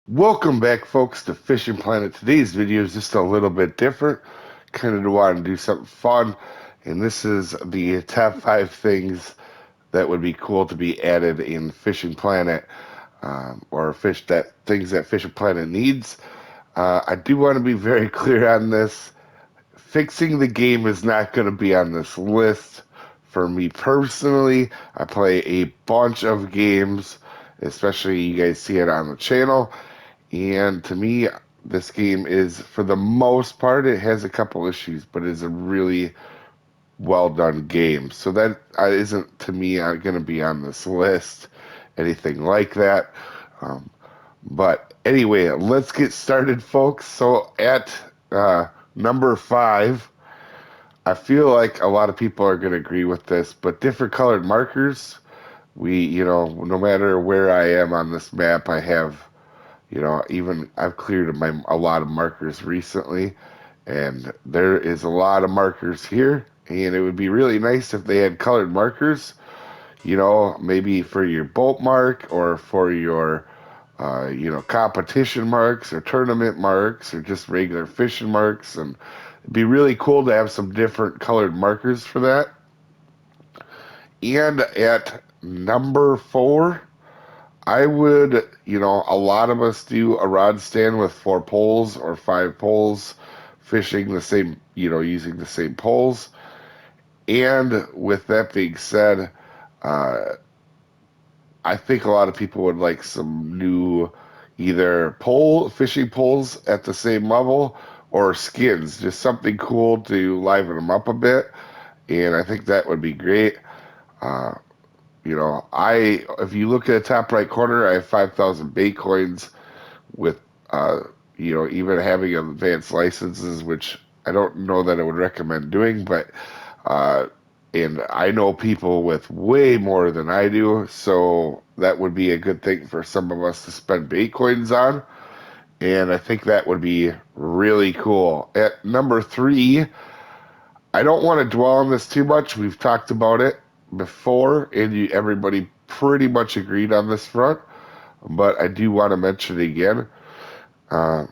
Welcome back, folks, to Fishing Planet. Today's video is just a little bit different. Kind of want to do something fun, and this is the top 5 things that would be cool to be added in Fishing Planet, or things that Fishing Planet needs. I do want to be very clear on this. Fixing the game is not going to be on this list. For me personally, I play a bunch of games, especially you guys see it on the channel. And to me, this game is, for the most part, it has a couple issues, but it's a really well done game. So that isn't, to me, going to be on this list, anything like that. Um, but anyway, let's get started, folks. So at number 5, I feel like a lot of people are going to agree with this, but different colored markers. No matter where I am on this map, I have even I've cleared a lot of markers recently, and there is a lot of markers here, and it would be really nice if they had colored markers, maybe for your boat mark or for your, competition marks or tournament marks or just regular fishing marks, and it'd be really cool to have some different colored markers for that. And at number 4, I would, a lot of us do a rod stand with 4 poles or 5 poles, fishing the same, using the same poles. And with that being said, uh, I think a lot of people would like some new either fishing poles at the same level or skins, just something cool to liven them up a bit. And I think that would be great. Uh, if you look at the top right corner, I have 5,000 bait coins with, uh, even having advanced licenses, which I don't know that I would recommend doing, but, uh, and I know people with way more than I do, so that would be a good thing for some of us to spend bait coins on, and I think that would be really cool. At number 3, I don't want to dwell on this too much. We've talked about it before, and everybody pretty much agreed on this front, but I do want to mention it again. Uh,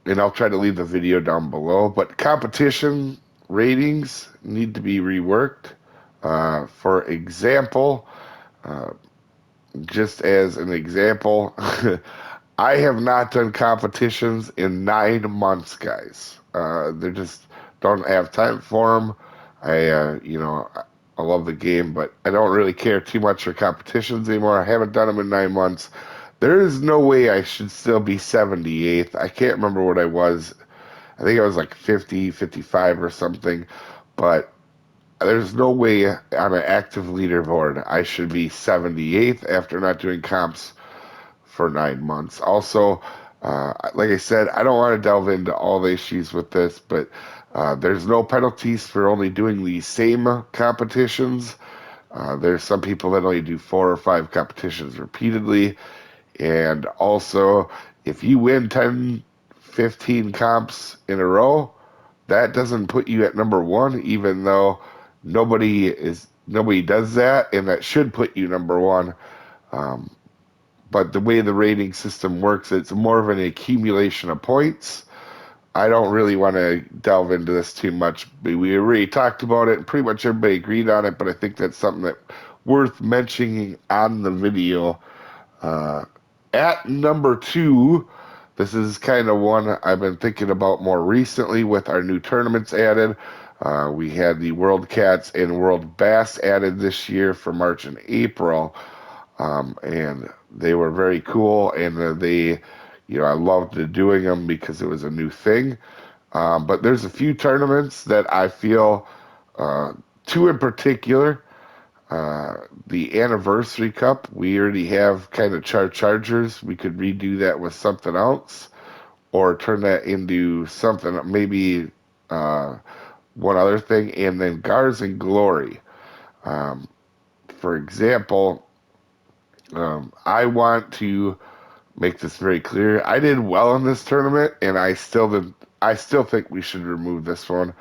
and I'll try to leave the video down below. But competition ratings need to be reworked. For example, uh, just as an example, I have not done competitions in 9 months, guys. They just don't have time for them. I love the game, but I don't really care too much for competitions anymore. I haven't done them in 9 months. There is no way I should still be 78th. I can't remember what I was. I think I was like 50, 55 or something. But there's no way on an active leaderboard I should be 78th after not doing comps for 9 months. Also, like I said, I don't want to delve into all the issues with this, but there's no penalties for only doing the same competitions. There's some people that only do 4 or 5 competitions repeatedly. And also, if you win 10, 15 comps in a row, that doesn't put you at number 1, even though nobody does that, and that should put you number 1. Um, but the way the rating system works, it's more of an accumulation of points. I don't really want to delve into this too much. We already talked about it, and pretty much everybody agreed on it. But I think that's something that worth mentioning on the video. Uh, at number 2, this is kind of one I've been thinking about more recently with our new tournaments added. We had the World Cats and World Bass added this year for March and April. And they were very cool, and I loved doing them because it was a new thing. But there's a few tournaments that I feel, uh, two in particular. The Anniversary Cup, we already have kind of Chargers. We could redo that with something else, or turn that into something, maybe one other thing, and then Gars and Glory. Um, for example, I want to make this very clear. I did well in this tournament, and I still think we should remove this one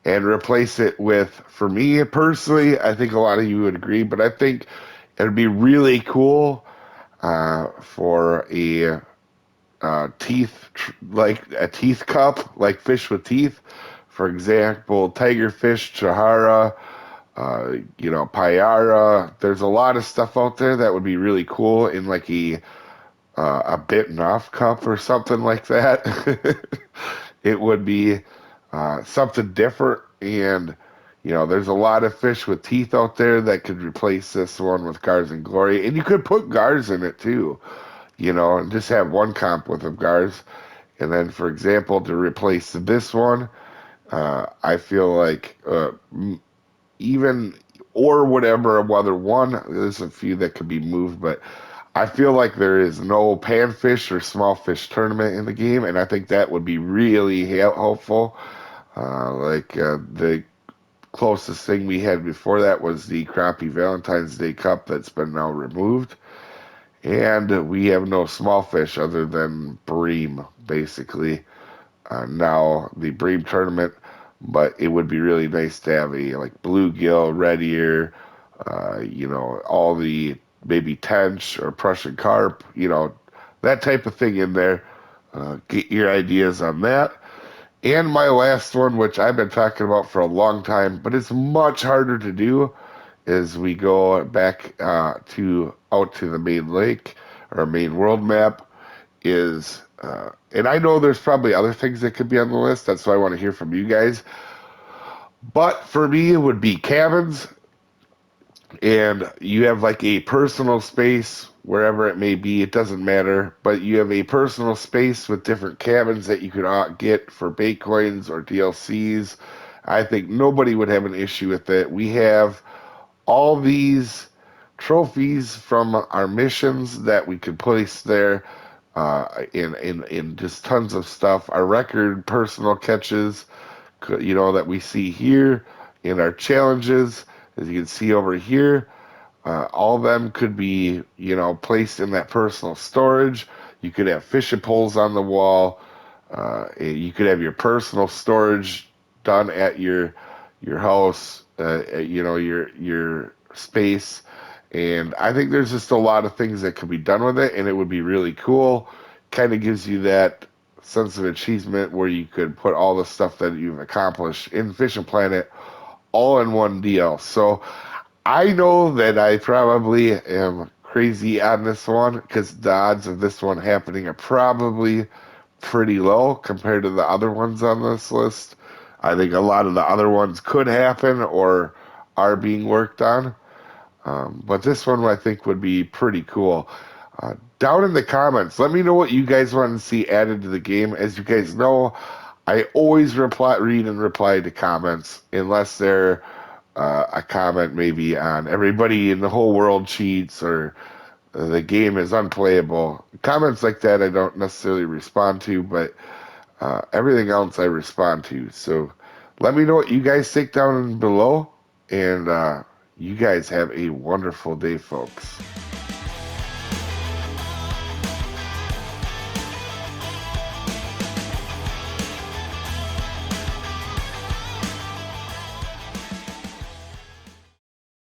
and replace it with. For me personally, I think a lot of you would agree, but I think it'd be really cool for a teeth, like a teeth cup, like fish with teeth. For example, tigerfish, chahara, payara. There's a lot of stuff out there that would be really cool in like a bitten off cup or something like that. It would be something different. And, there's a lot of fish with teeth out there that could replace this one with Gars and Glory. And you could put Gars in it too, and just have one comp with of Gars. And then, for example, to replace this one, I feel like even or whatever other one, there's a few that could be moved, but I feel like there is no panfish or small fish tournament in the game, and I think that would be really helpful. The closest thing we had before that was the Crappie Valentine's Day Cup that's been now removed. And we have no small fish other than bream, basically. Now, the bream tournament, but it would be really nice to have a like bluegill, red ear, all the maybe tench or Prussian carp, that type of thing in there. Get your ideas on that. And my last one, which I've been talking about for a long time, but it's much harder to do, is we go back to out to the main lake or main world map. And I know there's probably other things that could be on the list. That's why I want to hear from you guys. But for me, it would be cabins, and you have like a personal space wherever it may be. It doesn't matter, but you have a personal space with different cabins that you could get for Baitcoins or DLCs. I think nobody would have an issue with it. We have all these trophies from our missions that we could place there, in just tons of stuff. Our record personal catches, that we see here in our challenges, as you can see over here. All of them could be, placed in that personal storage. You could have fishing poles on the wall. You could have your personal storage done at your house. Your space. And I think there's just a lot of things that could be done with it, and it would be really cool. Kind of gives you that sense of achievement where you could put all the stuff that you've accomplished in Fishing Planet all in one deal. So I know that I probably am crazy on this one because the odds of this one happening are probably pretty low compared to the other ones on this list. I think a lot of the other ones could happen or are being worked on. But this one I think would be pretty cool. Down in the comments, let me know what you guys want to see added to the game. As you guys know, I always read and reply to comments unless they're a comment maybe on everybody in the whole world cheats or the game is unplayable. Comments like that I don't necessarily respond to, but everything else I respond to. So let me know what you guys think down below, and you guys have a wonderful day, folks.